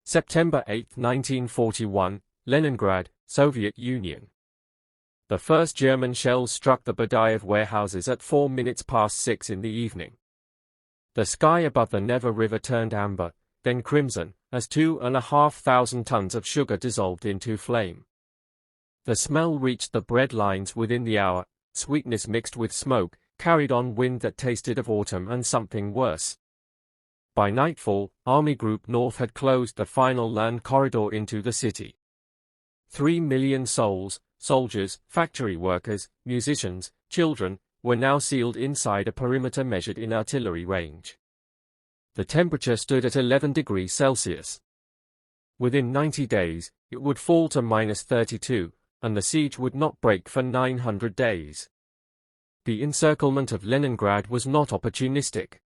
September 8, 1941, Leningrad, Soviet Union. The first German shells struck the Badayev warehouses at 6 in the evening. The sky above the Neva River turned amber, then crimson, as 2,500 tons of sugar dissolved into flame. The smell reached the bread lines within the hour, sweetness mixed with smoke, carried on wind that tasted of autumn and something worse. By nightfall, Army Group North had closed the final land corridor into the city. 3 million souls, soldiers, factory workers, musicians, children, were now sealed inside a perimeter measured in artillery range. The temperature stood at 11 degrees Celsius. Within 90 days, it would fall to -32, and the siege would not break for 900 days. The encirclement of Leningrad was not opportunistic.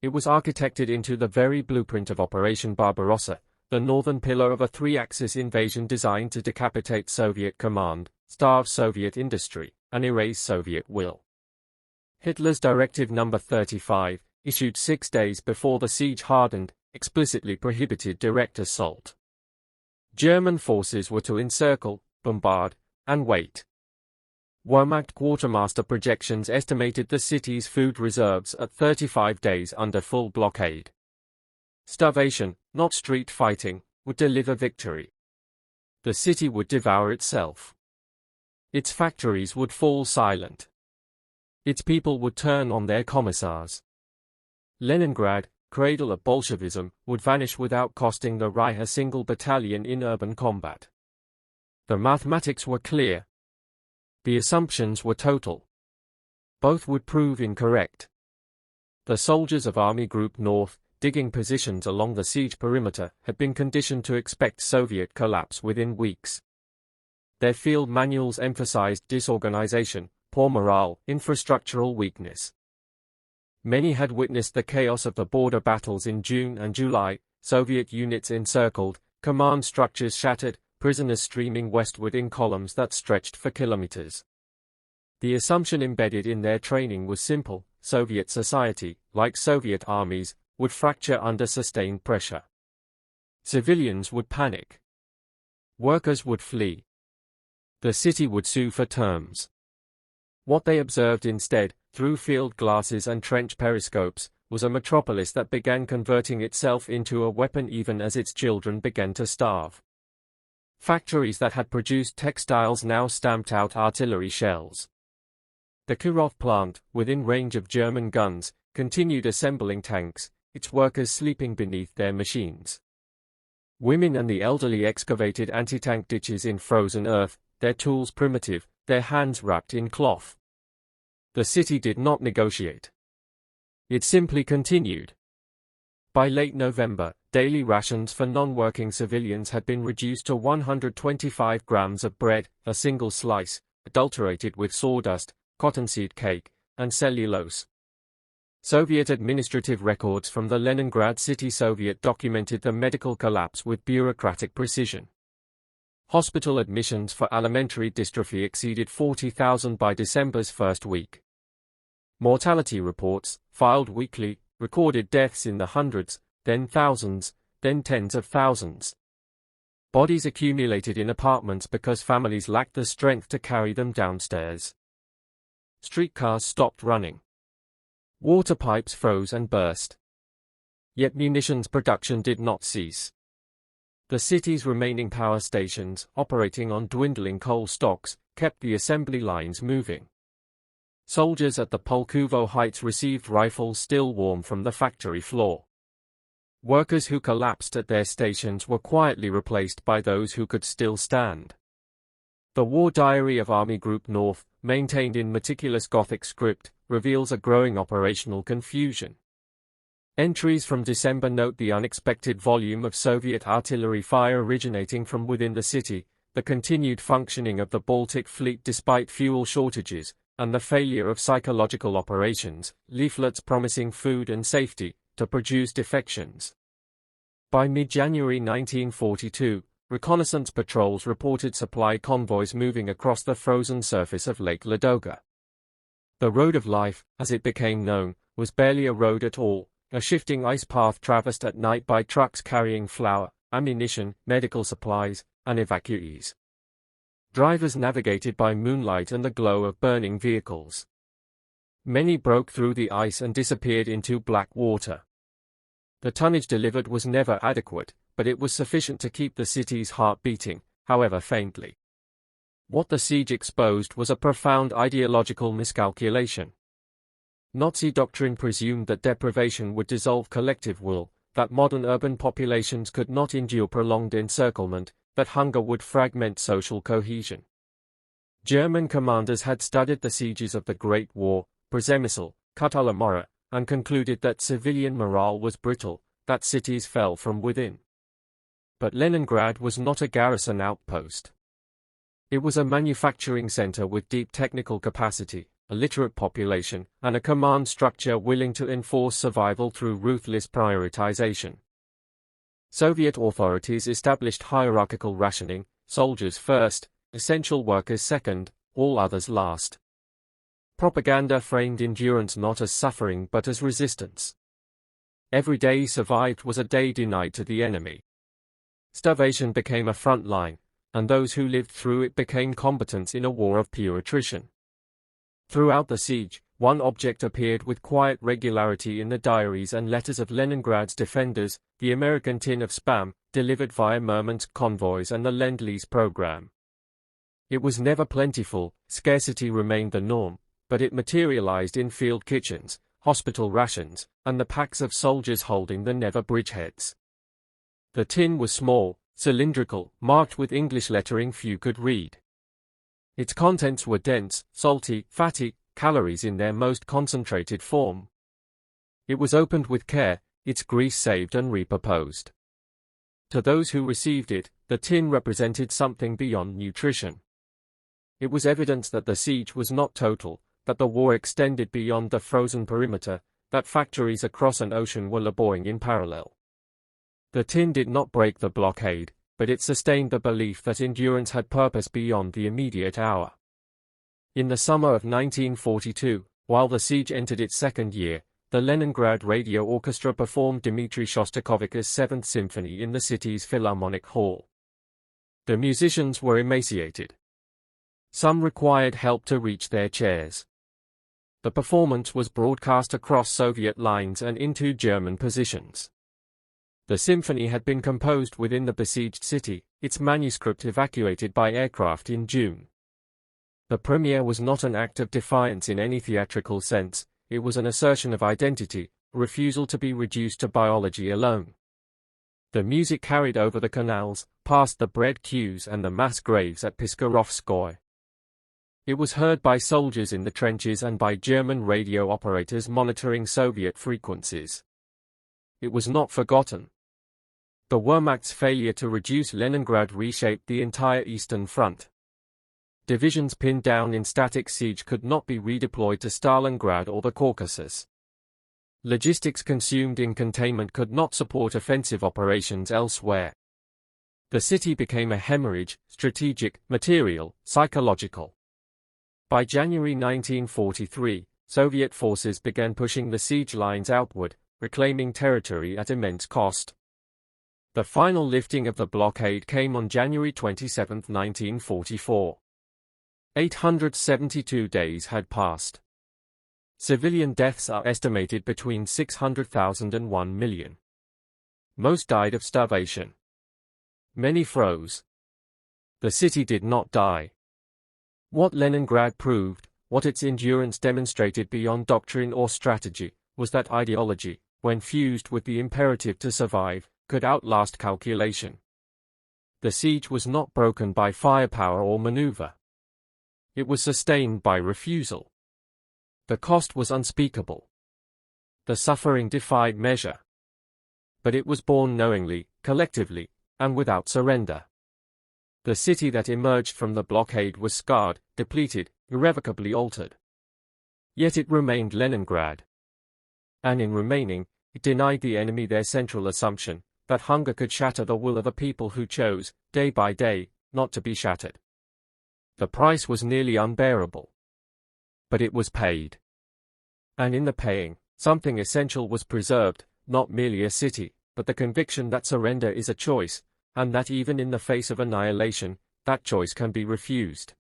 It was architected into the very blueprint of Operation Barbarossa, the northern pillar of a three-axis invasion designed to decapitate Soviet command, starve Soviet industry, and erase Soviet will. Hitler's Directive No. 35, issued 6 days before the siege hardened, explicitly prohibited direct assault. German forces were to encircle, bombard, and wait. Wehrmacht quartermaster projections estimated the city's food reserves at 35 days under full blockade. Starvation, not street fighting, would deliver victory. The city would devour itself. Its factories would fall silent. Its people would turn on their commissars. Leningrad, cradle of Bolshevism, would vanish without costing the Reich a single battalion in urban combat. The mathematics were clear. The assumptions were total. Both would prove incorrect. The soldiers of Army Group North, digging positions along the siege perimeter, had been conditioned to expect Soviet collapse within weeks. Their field manuals emphasized disorganization, poor morale, infrastructural weakness. Many had witnessed the chaos of the border battles in June and July, Soviet units encircled, command structures shattered, prisoners streaming westward in columns that stretched for kilometers. The assumption embedded in their training was simple: Soviet society, like Soviet armies, would fracture under sustained pressure. Civilians would panic. Workers would flee. The city would sue for terms. What they observed instead, through field glasses and trench periscopes, was a metropolis that began converting itself into a weapon even as its children began to starve. Factories that had produced textiles now stamped out artillery shells. The Kirov Plant, within range of German guns, continued assembling tanks, its workers sleeping beneath their machines. Women and the elderly excavated anti-tank ditches in frozen earth, their tools primitive, their hands wrapped in cloth. The city did not negotiate. It simply continued. By late November, daily rations for non-working civilians had been reduced to 125 grams of bread, a single slice, adulterated with sawdust, cottonseed cake, and cellulose. Soviet administrative records from the Leningrad City Soviet documented the medical collapse with bureaucratic precision. Hospital admissions for alimentary dystrophy exceeded 40,000 by December's first week. Mortality reports, filed weekly, recorded deaths in the hundreds, then thousands, then tens of thousands. Bodies accumulated in apartments because families lacked the strength to carry them downstairs. Streetcars stopped running. Water pipes froze and burst. Yet munitions production did not cease. The city's remaining power stations, operating on dwindling coal stocks, kept the assembly lines moving. Soldiers at the Pulkovo Heights received rifles still warm from the factory floor. Workers who collapsed at their stations were quietly replaced by those who could still stand. The War Diary of Army Group North, maintained in meticulous Gothic script, reveals a growing operational confusion. Entries from December note the unexpected volume of Soviet artillery fire originating from within the city, the continued functioning of the Baltic Fleet despite fuel shortages, and the failure of psychological operations, leaflets promising food and safety, to produce defections. By mid-January 1942, reconnaissance patrols reported supply convoys moving across the frozen surface of Lake Ladoga. The Road of Life, as it became known, was barely a road at all, a shifting ice path traversed at night by trucks carrying flour, ammunition, medical supplies, and evacuees. Drivers navigated by moonlight and the glow of burning vehicles. Many broke through the ice and disappeared into black water. The tonnage delivered was never adequate, but it was sufficient to keep the city's heart beating, however faintly. What the siege exposed was a profound ideological miscalculation. Nazi doctrine presumed that deprivation would dissolve collective will, that modern urban populations could not endure prolonged encirclement, that hunger would fragment social cohesion. German commanders had studied the sieges of the Great War, Przemysl, Kutala-Mora, and concluded that civilian morale was brittle, that cities fell from within. But Leningrad was not a garrison outpost. It was a manufacturing center with deep technical capacity, a literate population, and a command structure willing to enforce survival through ruthless prioritization. Soviet authorities established hierarchical rationing, soldiers first, essential workers second, all others last. Propaganda framed endurance not as suffering but as resistance. Every day survived was a day denied to the enemy. Starvation became a front line, and those who lived through it became combatants in a war of pure attrition. Throughout the siege, one object appeared with quiet regularity in the diaries and letters of Leningrad's defenders, the American tin of Spam, delivered via Murmansk convoys and the Lend-Lease program. It was never plentiful, scarcity remained the norm, but it materialized in field kitchens, hospital rations, and the packs of soldiers holding the never bridgeheads. The tin was small, cylindrical, marked with English lettering few could read. Its contents were dense, salty, fatty, calories in their most concentrated form. It was opened with care, its grease saved and repurposed. To those who received it, the tin represented something beyond nutrition. It was evidence that the siege was not total, that the war extended beyond the frozen perimeter, that factories across an ocean were laboring in parallel. The tin did not break the blockade, but it sustained the belief that endurance had purpose beyond the immediate hour. In the summer of 1942, while the siege entered its second year, the Leningrad Radio Orchestra performed Dmitri Shostakovich's Seventh Symphony in the city's Philharmonic Hall. The musicians were emaciated. Some required help to reach their chairs. The performance was broadcast across Soviet lines and into German positions. The symphony had been composed within the besieged city, its manuscript evacuated by aircraft in June. The premiere was not an act of defiance in any theatrical sense, it was an assertion of identity, a refusal to be reduced to biology alone. The music carried over the canals, past the bread queues and the mass graves at Piskarovskoye. It was heard by soldiers in the trenches and by German radio operators monitoring Soviet frequencies. It was not forgotten. The Wehrmacht's failure to reduce Leningrad reshaped the entire Eastern Front. Divisions pinned down in static siege could not be redeployed to Stalingrad or the Caucasus. Logistics consumed in containment could not support offensive operations elsewhere. The city became a hemorrhage, strategic, material, psychological. By January 1943, Soviet forces began pushing the siege lines outward, reclaiming territory at immense cost. The final lifting of the blockade came on January 27, 1944. 872 days had passed. Civilian deaths are estimated between 600,000 and 1 million. Most died of starvation. Many froze. The city did not die. What Leningrad proved, what its endurance demonstrated beyond doctrine or strategy, was that ideology, when fused with the imperative to survive, could outlast calculation. The siege was not broken by firepower or maneuver. It was sustained by refusal. The cost was unspeakable. The suffering defied measure. But it was borne knowingly, collectively, and without surrender. The city that emerged from the blockade was scarred, depleted, irrevocably altered. Yet it remained Leningrad. And in remaining, it denied the enemy their central assumption, that hunger could shatter the will of a people who chose, day by day, not to be shattered. The price was nearly unbearable. But it was paid. And in the paying, something essential was preserved, not merely a city, but the conviction that surrender is a choice, and that even in the face of annihilation, that choice can be refused.